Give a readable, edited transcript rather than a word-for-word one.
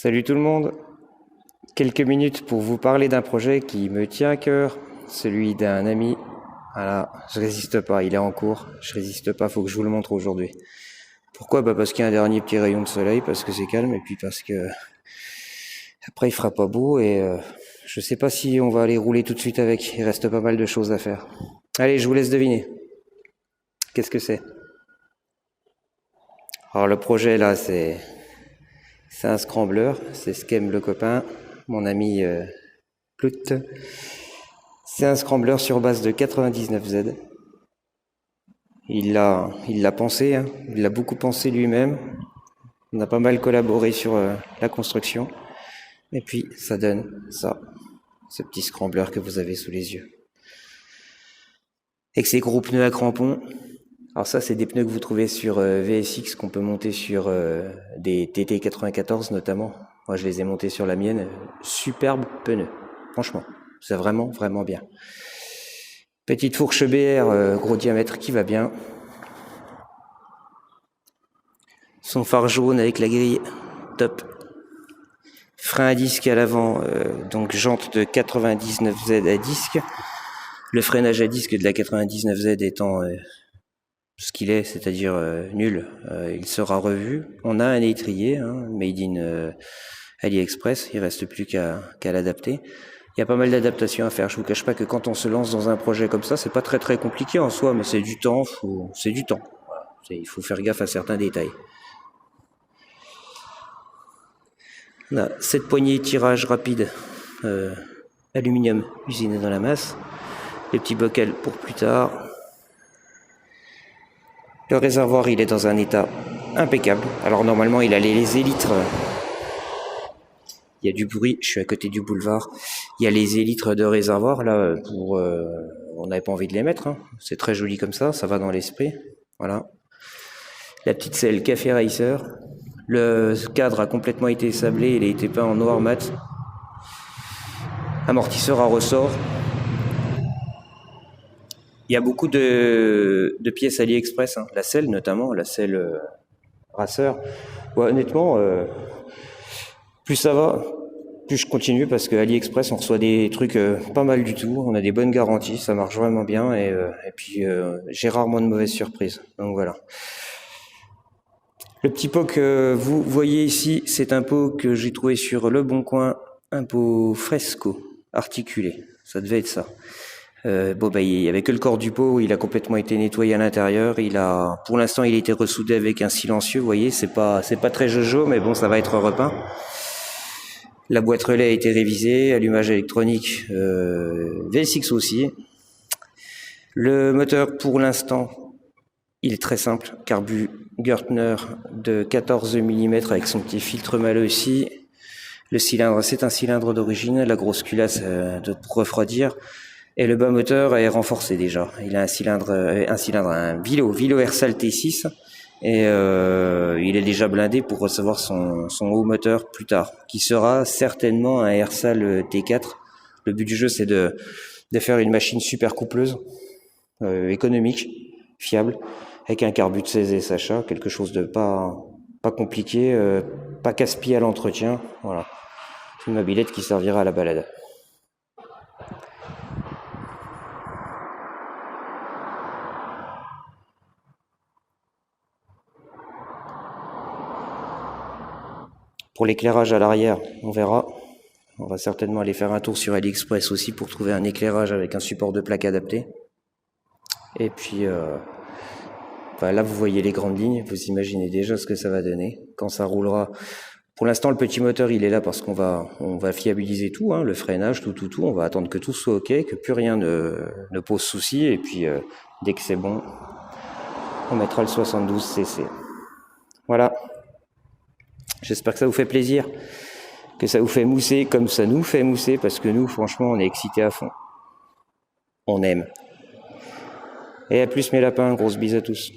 Salut tout le monde. Quelques minutes pour vous parler d'un projet qui me tient à cœur, celui d'un ami. Voilà, je résiste pas, il est en cours. Je résiste pas, faut que je vous le montre aujourd'hui. Pourquoi? Parce qu'il y a un dernier petit rayon de soleil, parce que c'est calme, et puis parce que après il fera pas beau et je sais pas si on va aller rouler tout de suite avec. Il reste pas mal de choses à faire. Allez, je vous laisse deviner. Qu'est-ce que c'est? Alors le projet là, c'est un scrambler, c'est ce qu'aime le copain, mon ami Plout. C'est un scrambler sur base de 99Z. Il l'a pensé, hein. Il l'a beaucoup pensé lui-même. On a pas mal collaboré sur la construction. Et puis ça donne ça, ce petit scrambler que vous avez sous les yeux. Avec ses gros pneus à crampons. Alors ça, c'est des pneus que vous trouvez sur VSX qu'on peut monter sur des TT94 notamment. Moi, je les ai montés sur la mienne. Superbe pneu, franchement. C'est vraiment, vraiment bien. Petite fourche BR, gros diamètre qui va bien. Son phare jaune avec la grille, top. Frein à disque à l'avant, donc jante de 99Z à disque. Le freinage à disque de la 99Z étant ce qu'il est, c'est-à-dire nul, il sera revu. On a un étrier, hein, made in AliExpress, il reste plus qu'à l'adapter. Il y a pas mal d'adaptations à faire. Je vous cache pas que quand on se lance dans un projet comme ça, c'est pas très très compliqué en soi, mais c'est du temps, c'est du temps. Voilà. Il faut faire gaffe à certains détails. On a cette poignée tirage rapide, aluminium usiné dans la masse. Les petits bocals pour plus tard. Le réservoir, il est dans un état impeccable. Alors normalement, il a les élytres. Il y a du bruit, je suis à côté du boulevard. Il y a les élytres de réservoir, là, on n'avait pas envie de les mettre, hein. C'est très joli comme ça va dans l'esprit. Voilà. La petite selle Café Racer. Le cadre a complètement été sablé, il a été peint en noir mat. Amortisseur à ressort. Il y a beaucoup de pièces AliExpress, hein. La selle notamment, la selle Racer. Ouais, honnêtement, plus ça va, plus je continue parce que AliExpress on reçoit des trucs pas mal du tout, on a des bonnes garanties, ça marche vraiment bien et puis j'ai rarement de mauvaises surprises. Donc voilà. Le petit pot que vous voyez ici, c'est un pot que j'ai trouvé sur Le Bon Coin, un pot fresco articulé, ça devait être ça. Il y avait que le corps du pot, il a complètement été nettoyé à l'intérieur, pour l'instant il a été ressoudé avec un silencieux, vous voyez, c'est pas très jojo, mais bon, ça va être repeint. La boîte relais a été révisée, allumage électronique, VSX aussi. Le moteur, pour l'instant, il est très simple, carbu Gertner de 14 mm avec son petit filtre Malo aussi. Le cylindre, c'est un cylindre d'origine, la grosse culasse pour refroidir. Et le bas moteur est renforcé déjà. Il a un Vilo Ersal T6 et il est déjà blindé pour recevoir son haut moteur plus tard, qui sera certainement un Ersal T4. Le but du jeu, c'est de faire une machine super coupleuse, économique, fiable, avec un carbu de 16 SHA, quelque chose de pas compliqué, pas casse-pied à l'entretien. Voilà, c'est une mobilette qui servira à la balade. Pour l'éclairage à l'arrière, on verra. On va certainement aller faire un tour sur AliExpress aussi pour trouver un éclairage avec un support de plaque adapté. Et puis là, vous voyez les grandes lignes. Vous imaginez déjà ce que ça va donner quand ça roulera. Pour l'instant, le petit moteur, il est là parce qu'on va fiabiliser tout, hein, le freinage, tout. On va attendre que tout soit OK, que plus rien ne pose souci. Et puis, dès que c'est bon, on mettra le 72cc. Voilà. J'espère que ça vous fait plaisir, que ça vous fait mousser comme ça nous fait mousser, parce que nous, franchement, on est excités à fond. On aime. Et à plus mes lapins, grosse bise à tous.